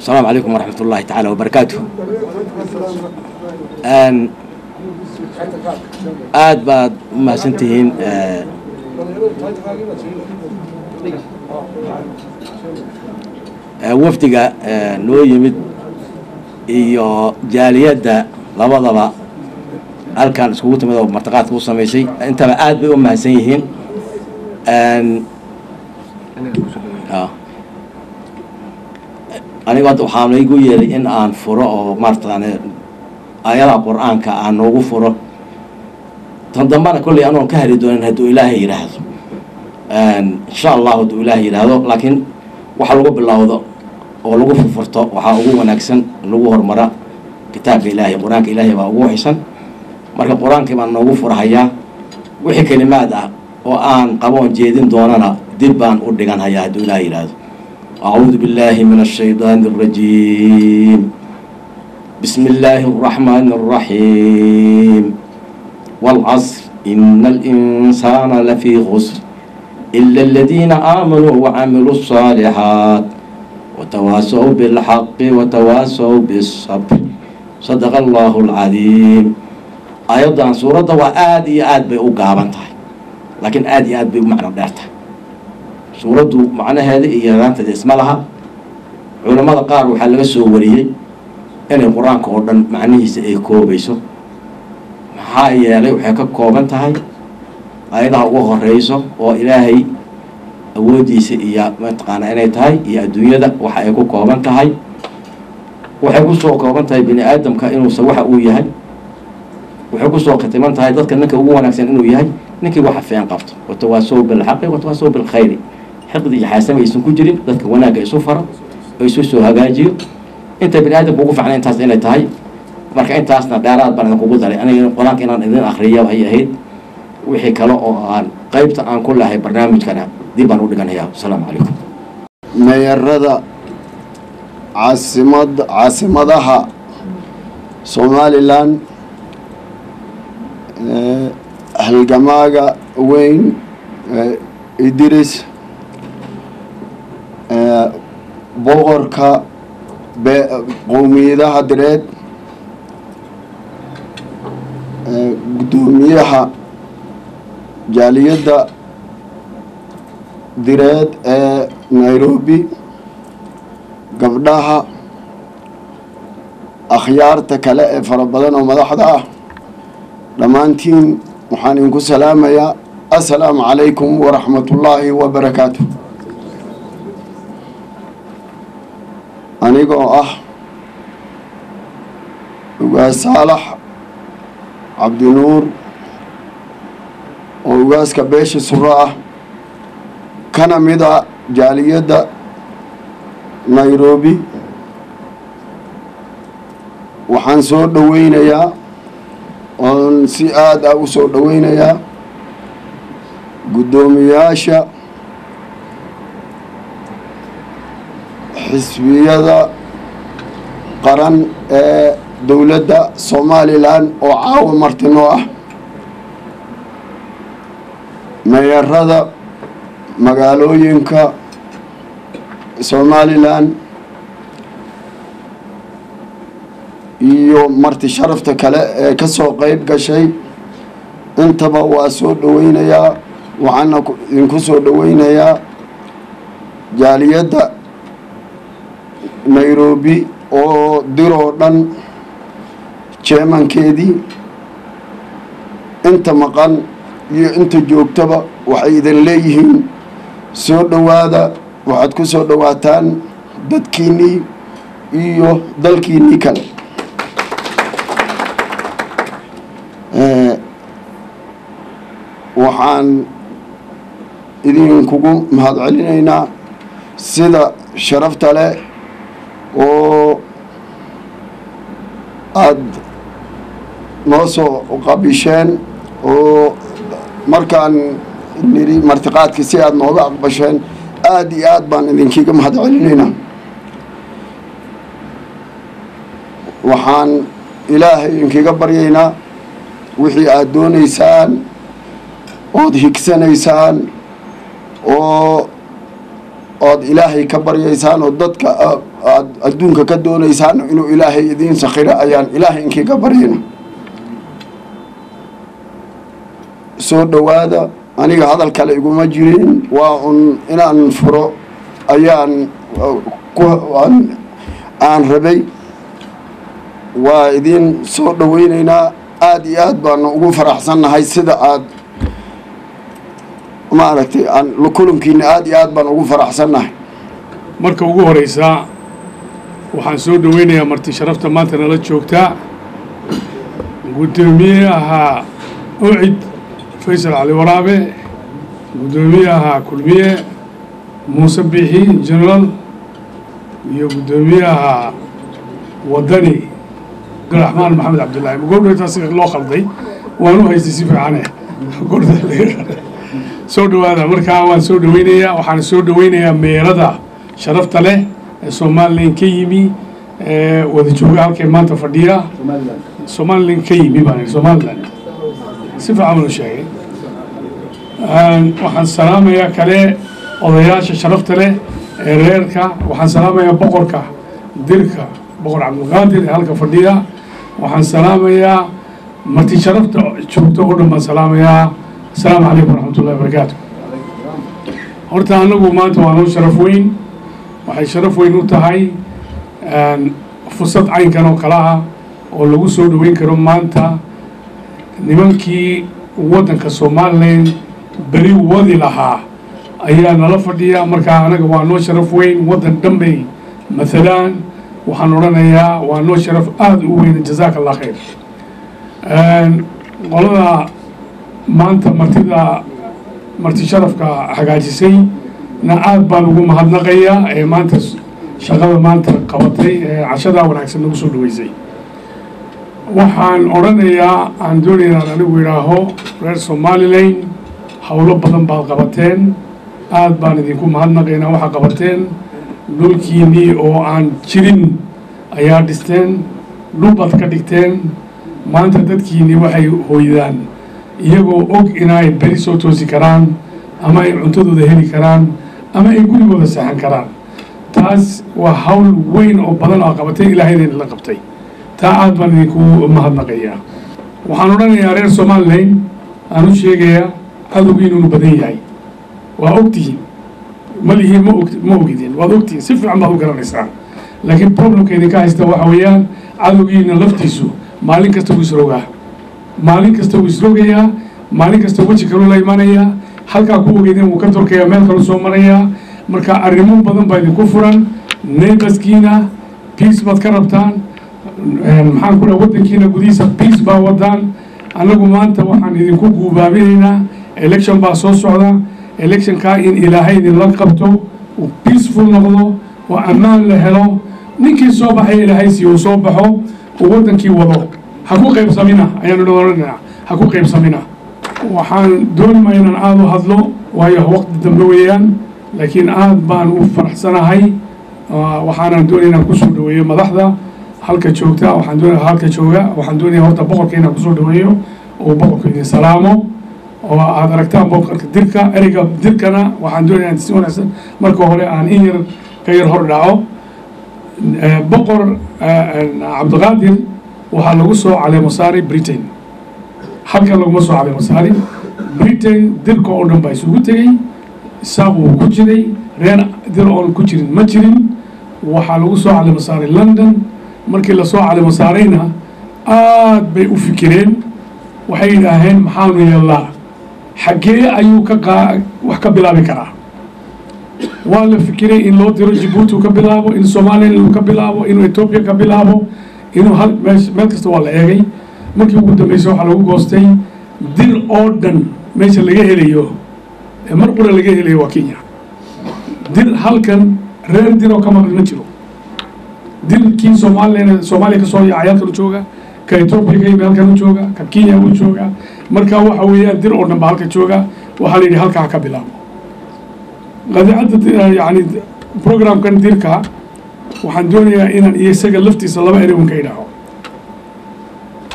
السلام عليكم ورحمة الله تعالى وبركاته. aad baad u mahadsantihiin wafdiga noo yimid iyo jaaliyadda labadaba halkan iskugu timid oo martiqaadka u samaysay intaba aad bay u mahadsan yihiin. aniga waxaa laygu yeelay in aan furo oo maartaqaane aayadaha qur-aanka aan noogu furo tan dambana kolley anoon ka heli doonin hadduu ilaahay yidhaahdo insha allahu hadduu ilaahay yidhaahdo. laakiin waxa lagu bilowdo oo lagu furfurto waxaa ugu wanaagsan lagu hormara kitaabka ilaahay, qur-aanka ilaahay baa ugu waxaysan. marka qur-aankii baan noogu furhayaa wixii kelimaad ah oo aan qaboon jeedin doonana dib baan u dhigan hayaa hadduu ilaahay yidhaahdo. أعوذ بالله من الشيطان الرجيم. بسم الله الرحمن الرحيم. والعصر إن الإنسان لفي خسر إلا الذين آمنوا وعملوا الصالحات وتواصوا بالحق وتواصوا بالصبر صدق الله العظيم. أيضا سورة وآدي آد بأقابنتها لكن آدي آد بمعنى دارتها. suuraddu macnaheeda iyo yaraanteeda isma laha. culamada qaar waxaa laga soo wariyey inay qur-aanka oo dhan macnihiisa ay koobayso. maxaa yeelay waxay ka kooban tahay aayadaha ugu horeyso oo ilaahay awoodiisa iyo mataqaana inay tahay iyo adduunyada waxa ay ku kooban tahay. waxay ku soo kooban tahay bini aadamka inuusa waxa uu yahay. waxay ku soo khatiman tahay dadka ninka ugu wanaagsan inuu yahay ninkii waxa fiican qabto. watawaasow bilxaqi watawaasow bilkhayri. xaqdi iyo xaasama aysan ku jirin dadka wanaagga isu faro oo isu soo hagaajiyo. inta bini aadamka ugu fiicnaa intaas inay tahay. marka intaasna dheeraad baan idinkugu daray aniga qur-aanka inaan idin akhriya ay ahayd. wixii kale oo aan qaybta aan ku lahay barnaamijkana dib baan u dhiganayaa. asalaamu calaykum. meeyarada caasimadaha somalilan halgamaaga weyn idris boqorka qowmiyadaha direed gudoomiyaha jaaliyadda direed ee nairobi gabdhaha akhyaarta kale ee fara badan oo madaxda ah dhammaantiin waxaan idinku salaamayaa assalaamu calaykum waraxmatullaahi wabarakaatu. anigoo ah ugaas saalax cabdinuur oo ugaaska beesha suro ah kana mida jaaliyadda nairobi waxaan soo dhoweynayaa oon si aad ah u soo dhoweynayaa guddoomiyaasha xisbiyada qaran ee dowladda somalilan oo caawa martinoo ah meeyarada magaalooyinka somalilan iyo marti sharafta kale ee ka soo qayb gashay intaba waa soo dhoweynayaa. waxaana idinku soo dhoweynayaa jaaliyadda nairobi oo diroo dhan jeemankeedii inta maqan iyo inta joogtaba waxay idin leeyihiin soo dhowaada. waxaad ku soo dhowaataan dadkiinnii iyo dalkiinnii kale. waxaan idinkugu mahadcelinaynaa sida sharafta leh oo aada noo soo qabisheen oo markaan niri martiqaadkii si aada nooga aqbasheen aada iyo aad baan idinkiiga mahadcelinaynaa. waxaan ilaahay idinkiga baryaynaa wixii aada doonaysaan ood higsanaysaan ood ilaahay ka baryaysaan oo dadka aad adduunka ka doonaysaan inuu ilaahay idiin sakhiro ayaan ilaahay inkiiga baryayna soo dhowaada aniga hadal kale iguma jirin waa un inaan furo ayaan aan rabay waa idiin soo dhowaynaynaa aad iyo aad baanu ugu faraxsannahay sida aad maaragtay aan kulankiina aad iyo aad baan ugu faraxsannahay marka ugu horeysa waxaan soo dhaweynayaa marti sharafta maanta nala joogtaa gudoomiyaha ucid faysal cali waraabe gudoomiyaha kulmiye muuse biixi general iyo gudoomiyaha wadani abdiraxmaan maxamed cabdullaahi magordhtaas loo khalday waan u haystay si fiicane soo dhawaada markaa waan soo dhaweynayaa waxaan soo dhaweynayaa meerada sharafta leh ee somalilan ka yimi wada jooga halkay maanta fadhiya somalilan ka yimi baan somalilan si fiican u sheegay waxaan salaamayaa kale odayaasha sharafta leh ee reerka waxaan salaamayaa boqorka dirka boqor cabdulqaadir ee halka fadhiya waxaan salaamayaa marti sharafta joogto oo dhan baan salaamayaa asalaamu calaykum waraxmatullahi wabarakaatu horta anagu maanta waa noo sharaf weyn waxay sharaf weyn u tahay fursad caynkan oo kale ah oo lagu soo dhaweyn karo maanta nimankii waddanka somalilan beri wadi lahaa ayaa nala fadhiya markaa anaga waa noo sharaf weyn waddan dhanbay maalan waxaan odhanayaa waa noo sharaf aada u weyn jazaaka allah khayr qolada maanta marti sharafka hagaajisay na aad baan ugu mahadnaqayaa ee maanta shaqada maanta qabatay ee cashadaa wanaagsan nagu soo dhaweysay waxaan odhanayaa aan doonaya inaan anigu idhaaho reer somalilan howlo badan baad qabateen aad baan idinku mahadnaqaynaa waxaa qabateen dhulkiinnii oo aan jirin ayaa dhisteen dhulbaad ka dhigteen maanta dadkiinnii waxay hooydaan iyagoo og inay beri soo toosi karaan ama ay cuntadooda heli karaan ama ay gurigooda seexan karaan taas waa hawl weyn oo badan oo qabatay ilaahayna la qabtay taa aad baan idinku mahadnaqayaa waxaan odhanayaa reer somalilan aan u sheegayaa cadowgii inuu badan yahay waa ogtihiin malihiin ma ogidin waad ogtihiin si fiican baad u garanaysaan laakiin problemka idinka haysta waxa weeyaan cadowgiina laftiisu maalin kasta wuu isrogaa maalin kasta wuu isrogayaa maalin kasta weji kaluu la imanayaa halkaa ku ogeydeen wuu ka torkayaa meel kaluu soo marayaa marka arrimo badan baa idinku furan neighborskiina peace baad ka rabtaan maxaan ku dhaha waddankiina gudihiisa peace baa wadaan annagu maanta waxaan idinku guubaabinaynaa election baa soo socda electionkaa in ilaahay idinla qabto uu peaceful noqdo oo ammaan la helo ninkii soo baxay ilaahay si uu soo baxo uu waddankii wado ha ku qaybsamina ayaanu dhoranaa ha ku qaybsamina waxaan doonima inaan aada u hadlo waayo waqti dambe weeyaan laakiin aad baan u faraxsanahay waxaanan doonaya inaan kusoo dhaweeyo madaxda halka joogta waxaan doonaya horta boqorka inaan kusoo dhaweeyo oo boqorka idin salaamo oo aad aragtaan boqorka dirka ereyga dirkana waxaan doonaya si wanaagsan marka hore aan in yar ka yar hor dhaco boqor cabdiqaadir waxaa lagu soo caleemo saaray britain halkan laguma soo caleemo saarin britain dirka oo dhan baa isugu tegey isaaq uu ku jiray reer dir oon ku jirin ma jirin waxaa lagu soo caleemo saaray london markii lasoo caleemo saarayna aad bay u fikireen waxay yidhaaheen maxaanu yeellaa xaggee ayuu wax ka bilaabi karaa waa la fikiray in loo diro jibuuti ka bilaabo in somalilan uu ka bilaabo inuu etoobiya ka bilaabo inuu meel kasta waa la eegay markii ugu dambeysay waxaa lagu goostay dir oo dhan meesha laga helayo mar qura laga helayo waa kenya dir halkan reer dir oo ka maqan ma jiro dirkii soomaaliya ka soo yaacay halkan u jooga ka etoobiya ka yimi halkan u jooga ka kenya u jooga marka waxa weeyaan dir oo dhan ba halka jooga waxaa la yidhi halkaa ka bilaabo qadiicadda yani programkan dirka waxaan doonayaa inaan iyo isaga laftiisa laba erewan ka idhaaho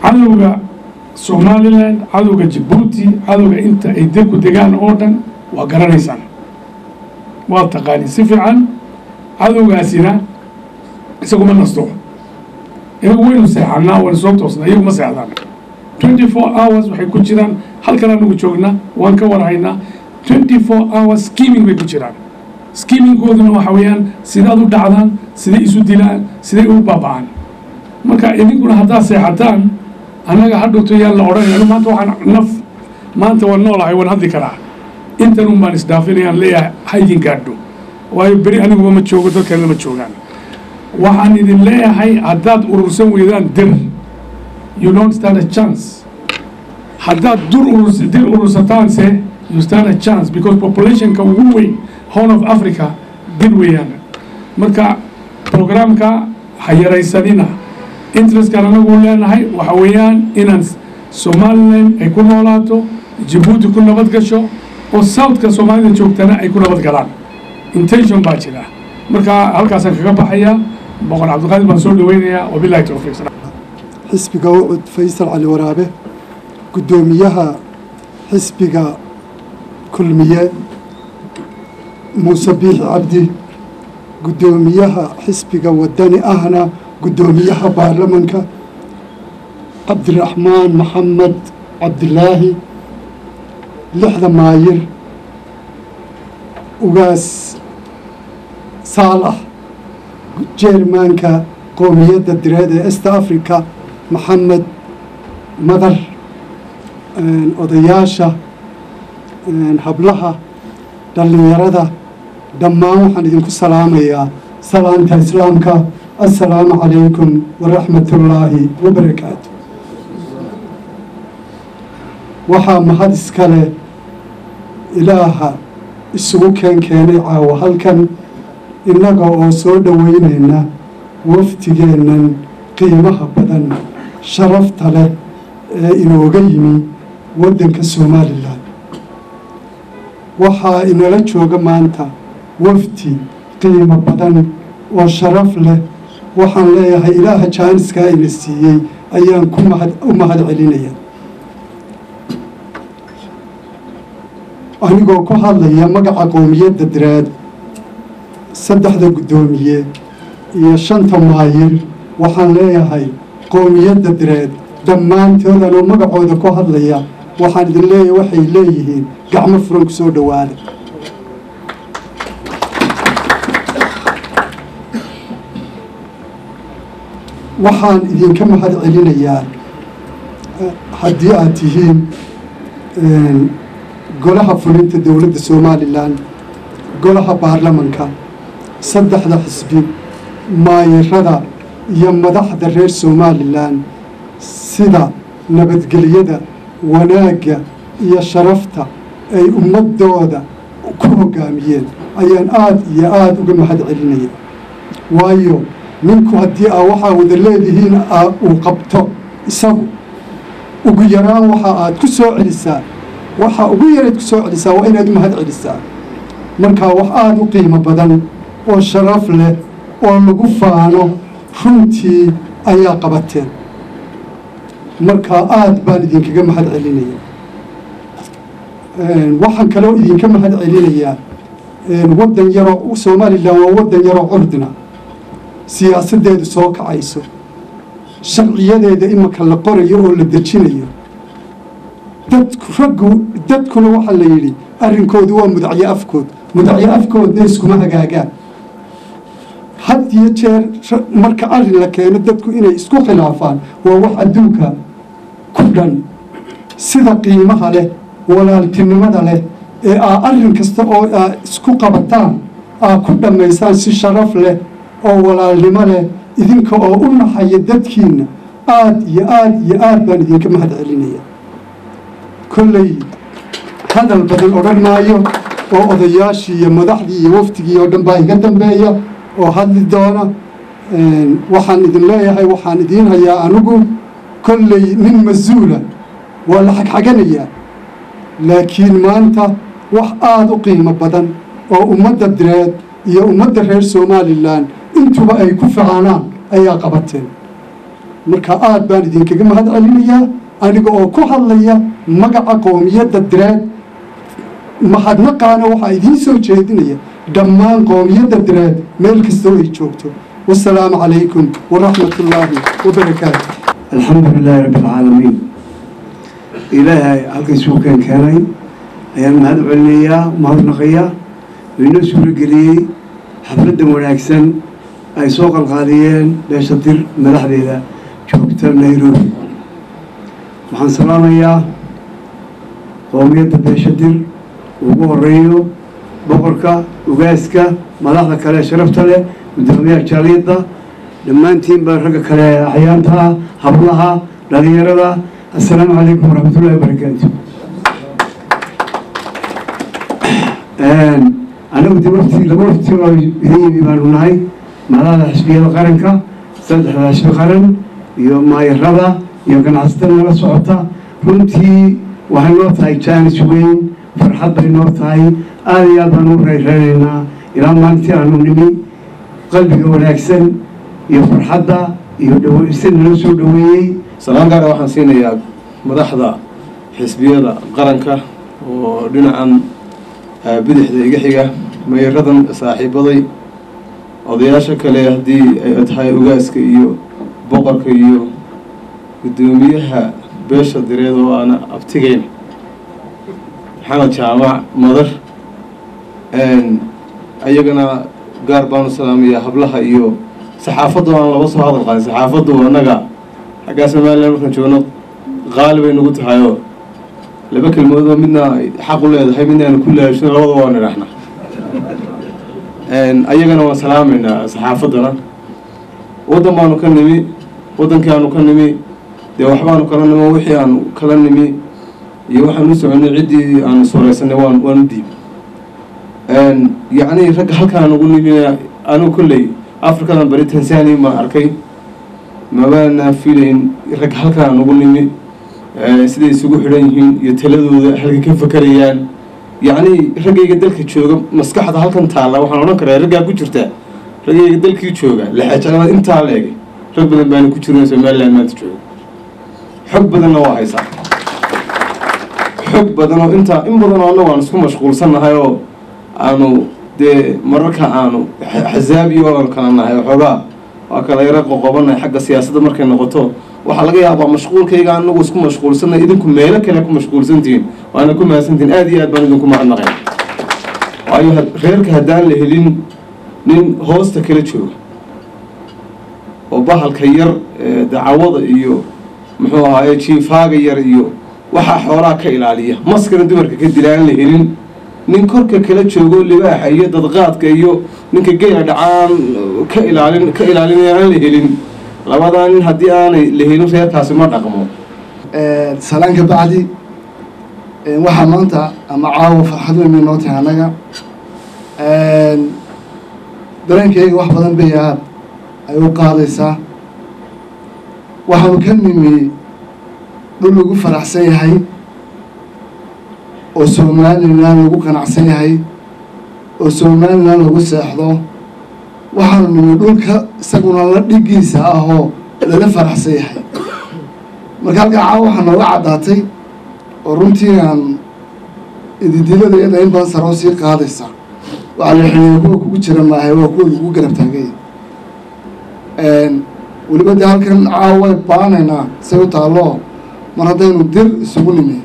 cadowga somalilan cadowga jibuuti cadowga inta ay dirku degaan oo dhan waa garanaysaan waa taqaani si fiican cadowgaasina isaguma nasto inagu waynu seexanaa waynu soo toosnaa iyagu ma seexdaan 24 hours waxay ku jiraan halkan anagu joognaa waan ka warhaynaa 24 hours scheming bay ku jiraan schemingkooduna waxa weeyaan sidaad u dhacdaan siday isu dilaan siday u baaba'aan marka idinkuna haddaad seexataan annaga hadhowto yaan la odhanaya maanta waxaan naf maanta waan noolahay waan hadli karaa intan un baan isdhaafinayaan leeyahay ha idin gaadho waayo beri aniguba ma joogo dadkana ma joogaan waxaan idin leeyahay haddaad urursan weydaan dir you don't stand a chance haddaad dir urursataanse you stand a chance because populationka ugu weyn horn of Africa dir weeyaan marka programka ha yaraysanina interestkan anagu leenahay waxa weeyaan inaan Somaliland ay ku noolaato Djibouti ku nabad gasho oo southka Soomaalida joogtana ay ku nabad galaan intention baa jira marka halkaasaan kaga baxaya boqor Cabdiqaadir baan soo dhaweynayaa wabillahi tawfiiq xisbiga Ucud Faysal Cali Waraabe gudoomiyaha xisbiga kulmiye Muuse Biixi Cabdi gudoomiyaha xisbiga wadani ahna gudoomiyaha baarlamanka Cabdiraxmaan Maxamed Cabdilaahi lixda maayir ugaas Saalax jeermaanka qowmiyadda direed ee East Africa Maxamed Madar odayaasha hablaha dhalinyarada dhammaan waxaan idinku salaamayaa salaanta islaamka assalaamu calaykum waraxmatullaahi wabarakaatu waxaa mahad iskale ilaaha isugu keenay caawa halkan innaga oo soo dhoweynayna waftigeennan qiimaha badan sharafta leh ee inooga yimi waddanka Somaliland waxaa inala jooga maanta wafti qiimo badan oo sharaf leh waxaan leeyahay ilaaha jaaniska ina siiyey ayaan u mahad celinaya anigoo ku hadlaya magaca qowmiyadda direed saddexda gudoomiye iyo shanta maayir waxaan leeyahay qowmiyadda direed dhammaantood anoo magacooda ku hadlaya waxaan idin leeyahay waxay leeyihiin gacmo furan ku soo dhowaada waxaan idinka mahad celinayaa haddii aad tihiin golaha fulinta dowladda Somaliland golaha baarlamanka saddexda xisbi maayirada iyo madaxda reer Somaliland sida nabadgelyada wanaagga iyo sharafta ay ummadooda ku hogaamiyeen ayaan aad iyo aad uga mahad celinaya waayo ninku haddii waxaa wada leedihiin uu qabto isagu ugu yaraan waxa aad ku soo celisaa waxa ugu yareed ku soo celisaa waa inaad u mahad celisaa marka wax aad u qiimo badan oo sharaf leh oo lagu faano runtii ayaa qabateen marka aad baan idinkaga mahad celinaya waxaan kaloo idinka mahad celinayaa waddan yaroo Somaliland waa waddan yaroo curdina siyaasadeedu soo kacayso sharciyadeeda imaka la qorayo oo la dejinayo dadkuna waxa la yidhi arrinkoodu waa mudacyo afkoodna iskuma hagaagaan had iyo jeer marka arrin la keeno dadku inay isku khilaafaan waa wax adduunka ku dhan sida qiimaha leh walaaltinimada leh ee arrin kasta oo isku qabataan ku dhammaysaan si sharaf leh oo walaalnimo leh idinka oo u naxaya dadkiina aad iyo aad baan idinka mahad celinaya kolley hadal badan odhan maayo oo odayaashii iyo madaxdii iyo waftigii oo dhan baa iga dambeeya oo hadli doona waxaan idin leeyahay waxaan idiin hayaa anigu kolley nin mas-uula waa la xagxaganayaa laakiin maanta wax aada u qiimo badan oo ummadda direed iyo ummadda reer Somaliland intuba ay ku ficaanaan ayaa qabateen marka aad baan idinkaga mahad celinayaa aniga oo ku hadlaya magaca qowmiyadda direed mahadnaqaana waxaa idiin soo jeedinaya dhammaan qoomiyadda direed meel kastoo ay joogto wasalaamu calaykum waraxmatullaahi wabarakaatu. الحمد لله رب العالمين إلهي halkay suuqeen keenay ayaan mahad celinayaa mahadnaqayaa inoo suura geliyey xafladdan wanaagsan ay soo qalqaaliyeen beesha dir madaxdeeda joogta Nairobi. waxaan salaamayaa qoomiyadda beesha dir ugu horeeyo boqorka ugaaska madaxda kale sharafta leh gudoomiyaha jaaliyadda dhammaantiin baa ragga kale axyaanta hablaha dhalinyarada assalaamu calaykum waraxmatullahi wabarakaatu. anigu de laba wafti oo idin yimi baanu nahay madaxda xisbiyada qaranka 3 xisbi qaran iyo maayarada iyo ganacsatada nala socota. runtii waxay noo tahay jaanis weyn farxad bay noo tahay aad iyo aad baan u reereynaynaa ilaa maalintii aanu nimi qalbiga wanaagsan iyo farxadda iyo dhawaysan nala soo dhaweeyey. salaan gaar ah waxaan siinayaa madaxda xisbiyada qaranka oo dhinacan bidixda iga xiga meeyaradan saaxiibaday odayaasha kale haddii ay tahay ugaaska iyo boqorka iyo gudoomiyaha beesha direed oo aan abtigeyn maxamed jaamac madar ayagana gaar baanu salaamayaa hablaha iyo saxaafaddu aan laba soo hadal qaadin. saxaafaddu annaga xaggaa Soomaaliland markaan joogno qaali bay nagu tahay oo laba kelmadood oo midna xaq u leedahay midna aan ku laashino labada waan idhaahna. ayagana waan salaamaynaa saxaafaddana. waddan baanu ka nimi waddankii aanu ka nimi dee waxbaanu kala nimo wixii aanu kala nimi iyo waxaan u soconay ciddii aanu sooreysanay waan u diib yacni ragga halkaan ugu nimi anigu kolley afrikadan bari Tanzania ma arkay mabaana filayn rag halkaan ugu nimi siday isugu xidhan yihiin iyo taladooda halka ka fakarayaan yacni raggayga dalka jooga maskaxda halkan taalla waxaan odhan karaa raggaa ku jirta raggayga dalkii jooga laxajalada intaa leegay rag badan baana ku jirin Somaliland maanta jooga xog badanna waa haysaa xog badan oo intaa in badan oo annagu aan isku mashquulsannahay oo aanu dee mararka aanu xisaabiyo oo kala nahay xoogaa waa kala yara qoqobanahay xagga siyaasadda markay noqoto waxaa laga yaabaa mashquulkayga anagu isku mashquulsanay idinku meelo kale ku mashquulsantihiin waana ku mahadsantihiin aad iyo aad baan idinku mahadnaqay waayo reerka haddaan la helin nin hoosta kala jooga oo bahalka yar dacwada iyo muxuu ahaaye jiifaaga yar iyo waxaa xoolaha ka ilaaliya maskana dumarka ka dila aan la helin nin korka kala joogo libaaxa iyo dadqaadka iyo ninka geela dhacaan ka ilaalinaya aan la helin labadaa nin haddii aanay la helin reerkaasi ma dhaqmo. salaan ka bacdi waxaa maanta ama caawa farxad weyn bay noo tahay annaga dareenkayga wax badan bay aad ay u qaadaysaa. waxaanu ka nimi dhul lagu faraxsan yahay oo Somaliland lagu qanacsan yahay oo Somaliland lagu seexdo. waxaanu nimi dhulka isaguna la dhigiisa ah oo lala faraxsan yahay. marka halkaa caawa waxaa nooga caddaatay oo runtii aan ididilada iyada in badan saroo sii qaadaysa waxaa la xiliya kuwa kugu jira maahay waa kuwa lagu garab taagay. weliba dee halkan caawa way baanaynaa say u taallo mar haddaynu dir isugu nimi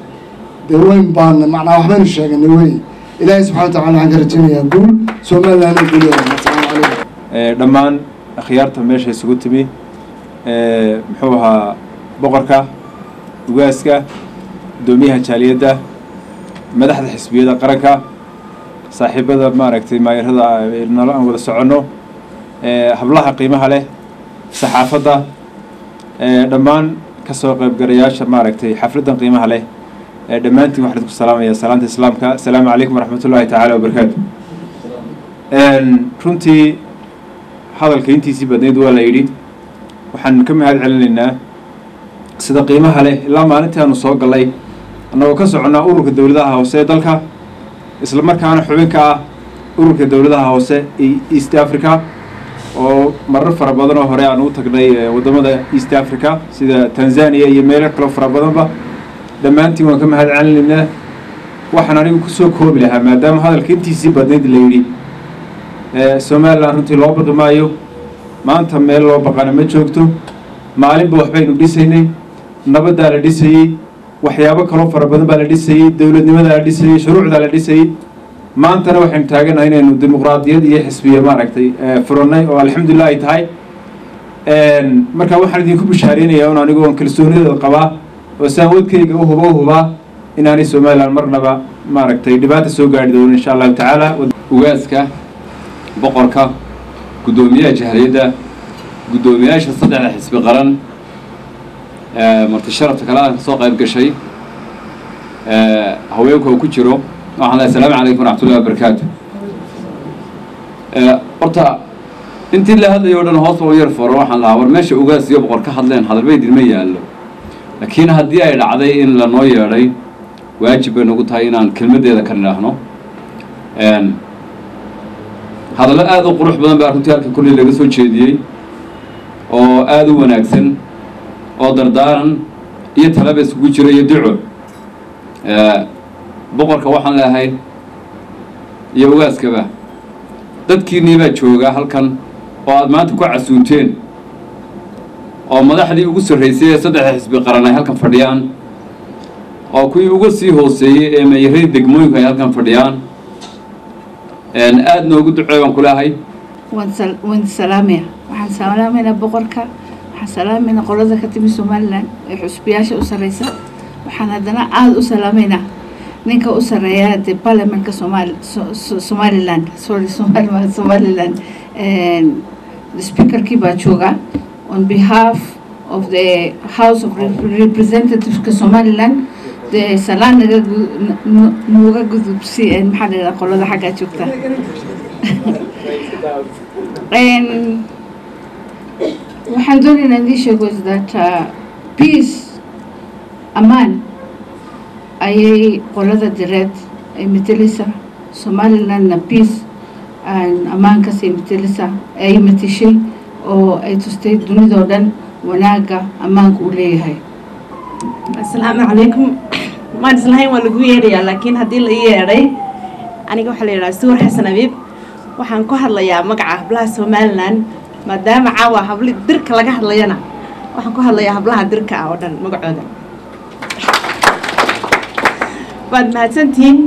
dee weyn baana macnaa waxbaynu sheeganay wey. ilaahay subxana watacala waxaan ka rajaynayaa guul Somaliland oo guul. assalaamu calaykum. dhammaan akhyaarta meesha isugu timi muxuu ahaa boqorka ugaaska gudoomiyaha jaaliyadda madaxda xisbiyada qaranka saaxiibada maaragtay maayarada nala aan wada soconno hablaha qiimaha leh saxaafadda dhammaan ka soo qaybgalayaasha maaragtay xafladdan qiimaha leh dhammaantiin waxaan idinku salaamayaa salaanta islaamka assalaamu calaykum waraxmatullaahi tacaala wabarakaatu. runtii hadalka intiisii badnayd waa la yidhi waxaan ka mahad celinaynaa sida qiimaha leh ilaa maalintii aanu soo gallay annagoo ka soconnaa ururka dowladaha hoose ee dalka isla markaana xubinka ah ururka dowladaha hoose ee East Africa oo marar fara badan oo hore aan u tagnay wadamada East Africa sida Tanzania iyo meelo kale fara badanba dhammaantiin waan ka mahad celinaynaa. waxaan anigu ku soo koobi lahaa maadaama hadalka intiisii badnayd la yidhi somalilan runtii loo baqi maayo maanta meel loo baqana ma joogto maalinba waxbaynu dhisaynay nabaddaa la dhisayey waxyaabo kaloo fara badan baa la dhisayey dowladnimadaa la dhisayey shuruucdaa la dhisayey maantana waxaynu taaganahay inaynu dimuqraadiyad iyo xisbiya maaragtay furannay oo alxamdulilah ay tahay marka waxaan idinku bishaareynayaa un anigu oon kalsoonideeda qabaa oo saanwadkayga u hubaa inaanay somalilan marnaba maaragtay dhibaata soo gaari doono insha allahu tacaala ugaaska boqorka guddoomiyaha jahriyadda guddoomiyaasha saddexda xisbi qaran marti sharafta kale aan soo qayb gashay haweenku oo ku jiro waxaan leeyahay asalaamu calaykum waraxmatullahi wabarakaatu horta intii la hadlayo o dhan hoos oo yar foro waxaan lahaa war meesha ugaas iyo boqor ka hadleen hadalba idinma yaallo laakiin haddii ay dhacday in lanoo yeedhay waajib bay nagu tahay inaan kelmaddeeda ka nidhaahno hadallo aada u qurux badan baa runtii halka kulley laga soo jeediyey oo aada u wanaagsan oo dardaaran iyo talaba isugu jiro iyo duco boqorka waxaan leeahay iyo ugaaskaba dadkiinnii baa jooga halkan oo aada maanta ku casuunteen oo madaxdii ugu sarraysay ee saddexda xisbi qaran ay halkan fadhiyaan oo kuwii uga sii hooseeyey ee mayaradii degmooyinku ay halkan fadhiyaan aada noogu ducey baan ku leeahay waan salaamaya waxaan salaamaynaa boqorka waxaan salaamaynaa qolada ka timi somalilan ee xusbiyaasha u sarreysa waxaan haddana aada u salaamaynaa ninka u sarreeya dee parliamentka somaliland somaliland speakerkii baa jooga on behalf of the house of representativeska somaliland dee salaan nooga gudubsi maxaa la yidhaha qolada xaggaa joogta waxaan doonaynaa idin sheego is that peace amaan ayay qolada direed ay meteleysa somalilandna peace ammaankaasay meteleysa ay matishay oo ay tustay dunidoo dhan wanaagga ammaanka uu leeyahay asalaamu calaykum maan islahayn waa lagu yeedhayaa laakiin haddii la ii yeedhay aniga waxaa la yidhaha suur xasan abiib waxaan ku hadlayaa magaca hablaha somalilan maadaama caawa habli dirka laga hadlayana waxaan ku hadlayaa hablaha dirka ah oo dhan magacooda waad mahadsantihiin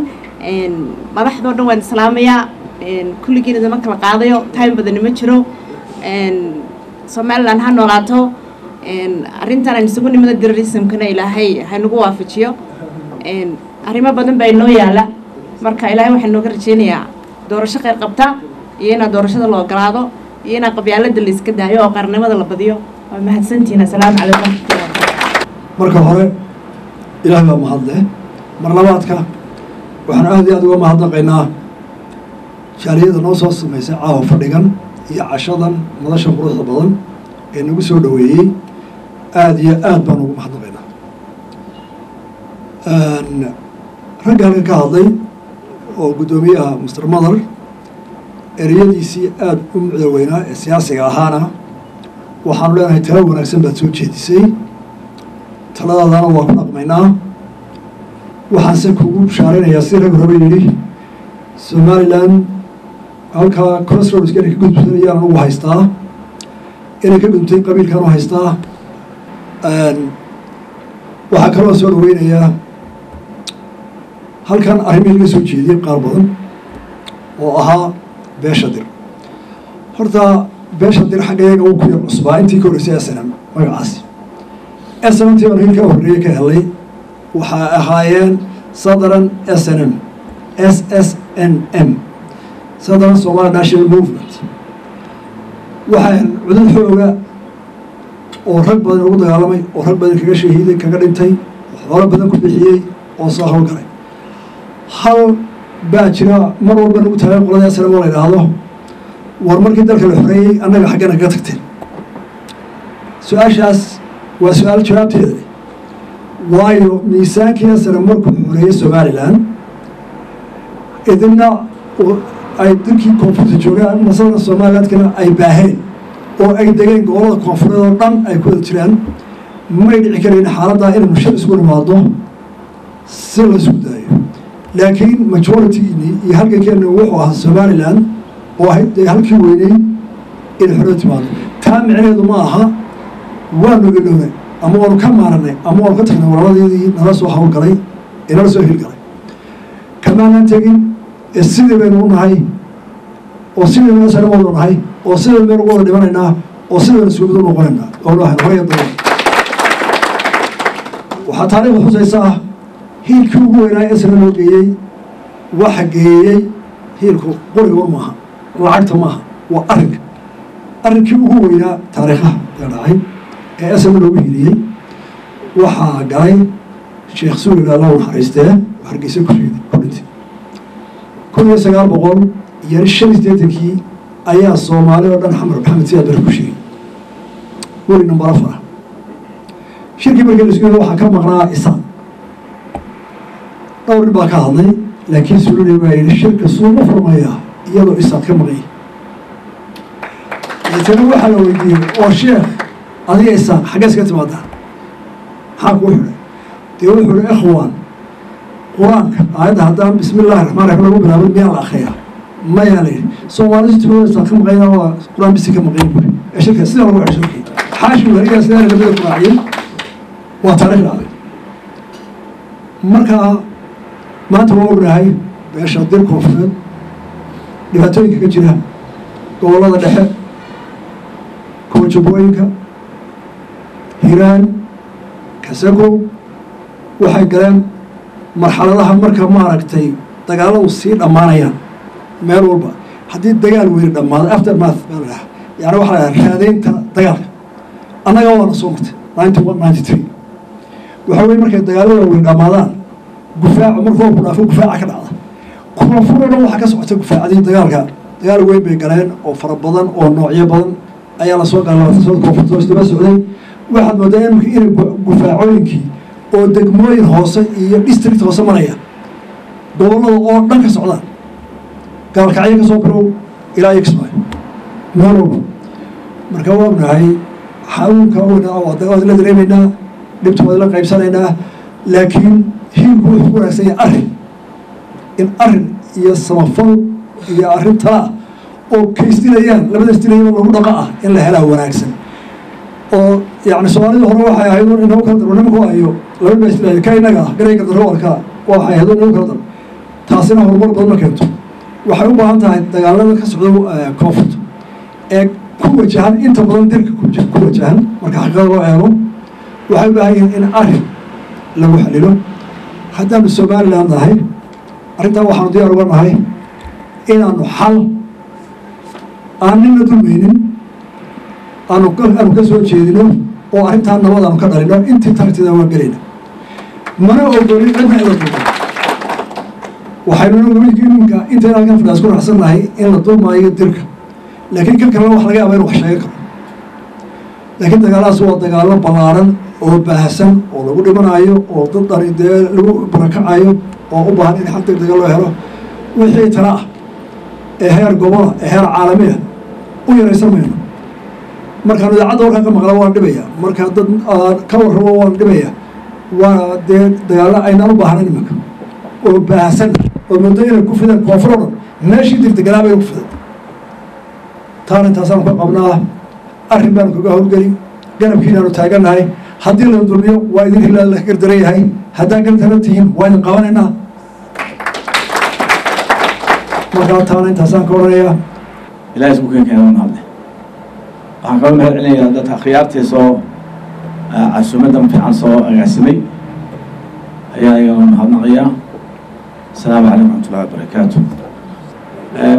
madaxdoo dhan waan islaamayaa kulligiina idama kala qaadayo time badani ma jiro somalilan ha noolaato arrintan aan isugu nimada terrorismkana ilaahay haynagu waafajiyo arrimo badan baa inoo yaala marka ilaahay waxaan nooga rajeynayaa doorasho kheyr qabta iyo inaad doorashada la ogolaado iyo inaad qabyaalada la iska daayo oo qaarnimada la badiyo waa mahadsantihiin assalaamu calaykum marka hore ilaahay baa mahadle mar labaadka waxaan aad iyo aad uga mahadnaqaynaa jaaliyada noo soo samaysay caawa fadhigan iyo cashadan madasha quruxda badan ee nagu soo dhoweeyey aada iyo aad baan ugu mahadnaqaynaa ragga halkan ka hadlay oo guddoomiyaha master mother ereyadiisii aada u mucda weynaa ee siyaasiga ahaana waxaanu leenahay talo wanaagsan baad soo jeedisay taladaadana waa ku dhaqmaynaa waxaanse kugu bishaaraynayaa si rag horeba yidhi somalilan halkaa crossroadska inay ka gudbsanayaan ugu haystaa inay ka gudubtay qabiilkan u haystaa waxaa kaloo soo dhaweynayaa halkan arrimihii laga soo jeediyey qaar badan oo ahaa beesha dir horta beesha dir xagga iyaga uu ku yar cusbaa intii ka horreysay snm magacaasi snmt aan hilka horreeye ka helay waxaa ahaayeen southern snm ssnm southern Somali National Movement waxaan cudud xooga oo rag badan ugu dagaalamay oo rag badan kaga shahiiday kaga dhintay xoolo badan ku bixiyey oo soo hawlgalay hal baa jira mar walba nagu taagan qolada snm oo la yidhaahdo war markii dalka la xoreeyey annaga xaggana kaga tagteen su-aashaas waa su-aal jawaabteeda waayo miisaankii snm markuu xoreeyey somalilan idina ay dalkii koonfurta joogaan masalada somalilandkana ay baaheen oo ay degeen gobolada koonfureed oo dhan ay ku wada jiraan may dhici karayn xaaladdaa inaynu shir isku nimaado si la isku daayo laakiin majoritigiini iyo halgankeena wuxuu ahaa somaliland oo ahayd dee halkii weynay inay xorriyad timaado taa micneheedu ma aha waanu ilownay ama waanu ka maaranay ama waanu ka tagnay walaaladeedii nala soo hawlgalay ee nala soo hilgalay kamaanaan tegin ee sidii baynu u nahay oo sidii baynu sare wada nahay oo sidii baynu ugu wada dhimanaynaa oo sidii baynu isku mid u noqonaynaa oo nahay horaya daba waxaa taariikhda xusaysaa hiilkii ugu weynaa ee sare loo geeyey waxa geeyey hiilku qoriga war maaha lacagta maaha waa arrinkii ugu weynaa taariikhaha ee dhacay ee asana loogu hiliyey waxaa galay sheekh suulil allah u naxariistee hargeysa ku dhintay 1957 ayaa soomaali oo dhan xamar maxamed siyaad bare ku shiray weli number 4 shirkii markii la isku waxaa ka maqnaa isaan dhowr nin baa ka hadlay laakiin suulil baa yidhi shirka suugu furmaya iyadoo isaan ka maqnay tani waxaa la weydiiyey oo sheekh adiga isaan xaggees ka timaadaa maxaa kuu xidhay dee wuxuu hi ikhwaan qur-aanka aayadda haddaan bismi illahi raxmaan raxiim lagu bilaabin miyaa la akriyaa mayaa la yidhi soomaalidu timada isaan ka maqayna waa qur-aan bisi ka maqayn buri ee shirka sidaa lagu xidhay shirkii xaashi warigaa sidaa lamida ku raaciyey waa taariikh dhacday markaa maanta waa ognahay beesha dir koonfureed dhibaatooyinka ka jira gobollada dhexe kuwa jubbooyinka hiiraan kasagow waxay galeen marxaladaha marka maaragtay dagaaladu sii dhammaanayaan meel walba haddii dagaal weyni dhammaado aftermath baa la dhaha yani waxaa la dhaha raadaynta dagaalka annaga waana soo martay 91-93 waxaa weye markay dagaalada weyni dhammaadaan gufaaca markuu ku dhaafo gufaaca ka dhacda koonfur oo dhan waxaa ka socota gufaacadii dagaalka dagaal weyn bay galeen oo fara badan oo noocyo badan ayaa lasoo galay koonfurtoosdaba socday waxaad moodaa imika inay gufaacooyinkii oo degmooyin hoose iyo district hoose maraya gobollada oo dhan ka socdaan gaalkacyo ka soo bilow ilaa iyo kismaayo meel walba marka waa ognahay xanuunka waad la dareemaynaa dhibta waad la qaybsanaynaa laakiin hiilku wuxuu ku wanaagsan yahay arrin in arrin iyo samafal iyo arrin tala oo kaysdilayaan labada isdilayaba lagu dhaqa ah in la helaa wanaagsan oo yani soomaalida hore waxay ahayd un inagu kala daro nimanku ayo laba baa isdilaya ka inaga ah garayga daro warka waxay ahayd un inagu kala daro taasina horumar badan ma keento waxay u baahan tahay dagaalada ka socda koonfurta ee ku wajahan inta badan dirka ku wajahan marka xaqiiqada loo eego waxay u baahan yihiin in arrin lagu xalilo haddaanu somaliland nahay arrintaa waxaanu diyaar uga nahay inaanu xal aan nina dulmaynin aanu ka soo jeedino oo arrintaa nabad aanu ka dhalino intii tartida waa gelayna mana ogolin cidna ila dulma waxaynu iminka intayna halkan fadhaas ku raxsannahay in la dulmaayo dirka laakiin kan kalena wax laga yaaba inu wax sheegan karo laakiin dagaalladaas waa dagaallo ballaaran oo baahsan oo lagu dhimanayo oo dad dhani dee lagu barakacayo oo u baahan in xal deg dega loo helo wixii tala ah ee heer gobola ee heer caalamiya u yaraysan mayno markaan idaacadda warkaa ka maqla waan dhibaya markaa dad ka warrabo waan dhibaya waa dee dagaallo aynaan u baahnayn imanka oo baahsan oo muddo inay ku fideen koonfur oo dhan meeshii degdeganaa bay ku fideen taana intaasaan ka qabnaa arrin baanu kaga howlgeli garabkiinaanu taagannahay haddii la dulmiyo waa idin hilaal la gardaran yahay haddaa gardaran tihiin waa idin qabanaynaa markaa taana intaasaan ka odhanayaa ilaahay isku keenkeena u nahadle waxaan kaloo mahad celinayaa dadka akhyaartii soo casuumaddan fiican soo agaasimay ayaa iyagoo mahadnaqayaa asalaamu calaykum raxmatullahi wabarakaatu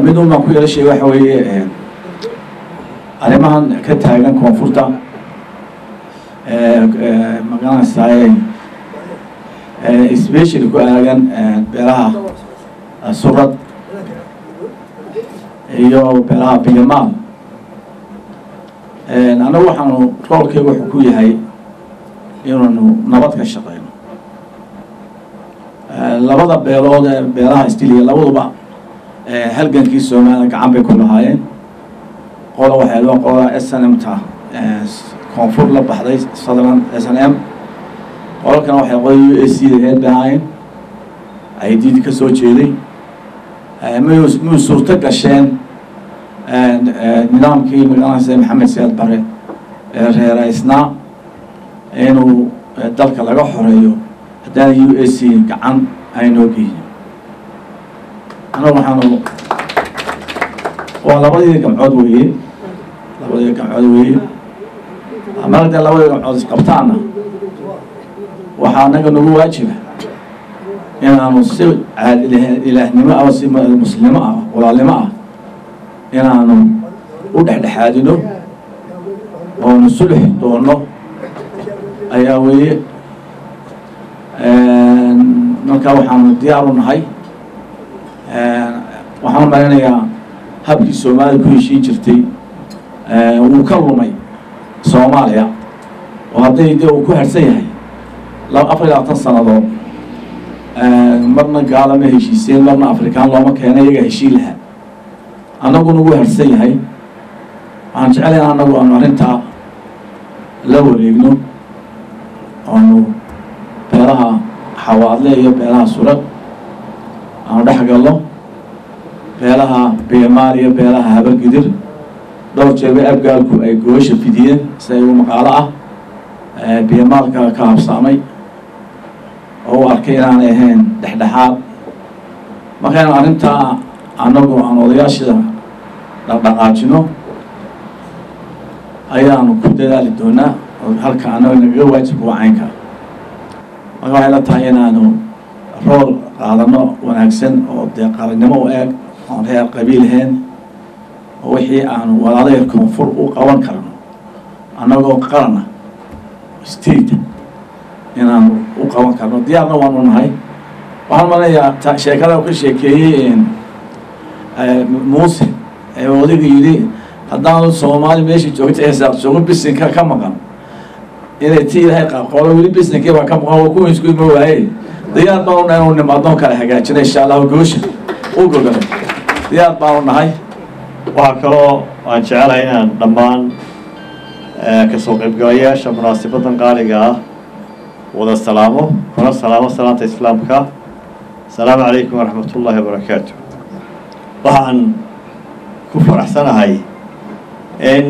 mid un baan ku yeelashay waxa weeye arrimahan ka taagan koonfurta magaranaysaay especially ku aagan beelaha surad iyo beelaha bigamaal annagu waxaanu roolkayga wuxuu ku yahay inaanu nabad ka shaqeyno labada beelood ee beelaha istiliya labaduba halgankii Soomaaliya gacan bay ku lahaayeen qola waxay loo qola SNM-ta koonfur la baxday Southern SNM qolkan waxay qola USC heed bahayn ay diid ka soo jeeday ma suurta gasheen nidaamkii magaranaysa maxamed siyaad bare ee reeraysnaa inuu dalka laga xoreeyo haddana u s c gacan aynoo geeyin anagu waxaanu waa labadii gamcood weeye mar haddee labadii gamcood isqabtaana waxaa anaga nagu waajiba inaanu si ilaahnimo ama si muslimo ah walaalnimo ah inaanu u dhexdhexaadino oonu sulxi doono ayaa weeye markaa waxaanu diyaar u nahay waxaan u maleynayaa habkii soomaalida ku heshiin jirtay wuu ka lumay soomaaliya oo hadday dee uu ku harsan yahay 24 sannadood marna gaala ma heshiiseen marna afrikaan looma keena iyaga heshiin lahaa annagu nagu harsan yahay waxaan jecelayn annagu aanu arrintaa la wareegno aanu beelaha xawaadle iyo beelaha surad aanu dhex galno beelaha beemaal iyo beelaha habargidir dhowr jeeba abgaalku ay goosha fidiyeen sida igu maqaalo ah beemaalka ka habsaamay oo u arkay inaanay ahayn dhexdhexaad markaynu arrintaa annagu aan odayaashida dhaqdhaqaajino ayaanu ku dadaali doonaa oo halka annaga nagaga waajibka wacaynka marka waxay la tahay inaanu rool qaadano wanaagsan oo dee qaranimo u eeg oon reer qabiil ahayn oo wixii aanu walaalayar koonfur u qaban karno annagoo qarana state inaanu u qaban karno diyaarna waanu nahay waxaan malinayaa sheekada ka sheekeeyey muuse ee odayga yidhi haddaanu soomaali meesha joogta ee saaqjoogo bisinka ka maqan inay ti ilaahay qaaqoolo weli bisinkii baa ka maqan oo kuwa isku ima waaye diyaar baanu nahay inuu nimaadon kale hagaajina insha allahu goosha u gogolay diyaar baanu nahay waxaa kaloo aan jecelahay inaan dhammaan kasoo qaybgalayaasha munaasabadan qaaliga ah wada salaamo kuna salaamo salaanta islaamka asalaamu calaykum waraxmat ullaahi wabarakaatu waxaan ku faraxsanahay in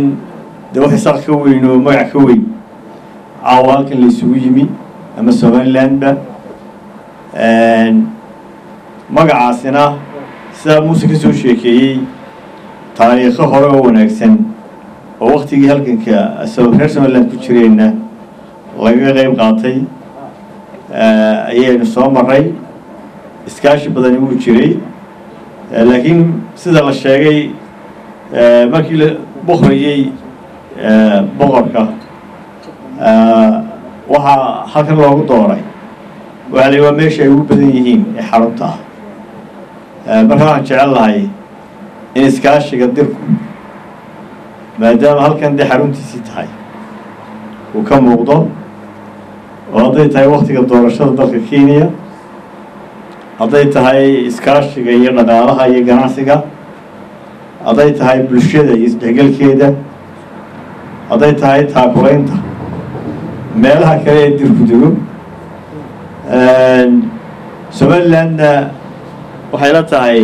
dee wax isaaq ka weyn oo magac ka weyn caawa halkan la isugu yimi ama somalilandba magacaasina sidaa muuse ka soo sheekeeyey taariikho hore oo wanaagsan oo waktigii halganka reer somaliland ku jireenna lagaga qayb qaatay ayaynu soo maray iskaashi badani wuu jiray laakiin sida la sheegay markii la boqorayey boqorka waxaa halkan loogu dooray waxaa la waa meesha ay ugu badan yihiin ee xarunta ah marka waxaan jecel lahay in iskaashiga dirku maadaama halkan dee xaruntiisii tahay uu ka muuqdo oo hadday tahay waktiga doorashada dalka kenya hadday tahay iskaashiga iyo dhaqaalaha iyo ganacsiga hadday tahay bulshada iyo isdhexgalkeeda hadday tahay taakulaynta meelaha kale ee dirku dego somalilandna waxay la tahay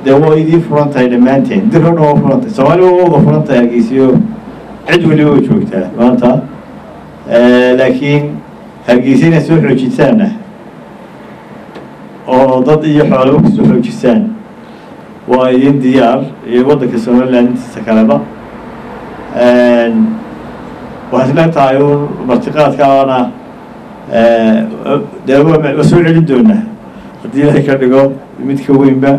dee waa idiin furan tahay dhammaanteen dir o dhan waa furan tahay soomaali waa wada furan tahay hargeysiyo cid waliba way joogtaa maanta laakiin hargeysa inaad soo xoojitaana oo dad iyo xoolaba kusoo xoojisaan waa idin diyaar iyo waddanka somaliland intiisa kaleba waxay isla tahay uun martiqaadkaana dee waa soo celin doonaa haddii ilaahay ka dhigo mid ka weynba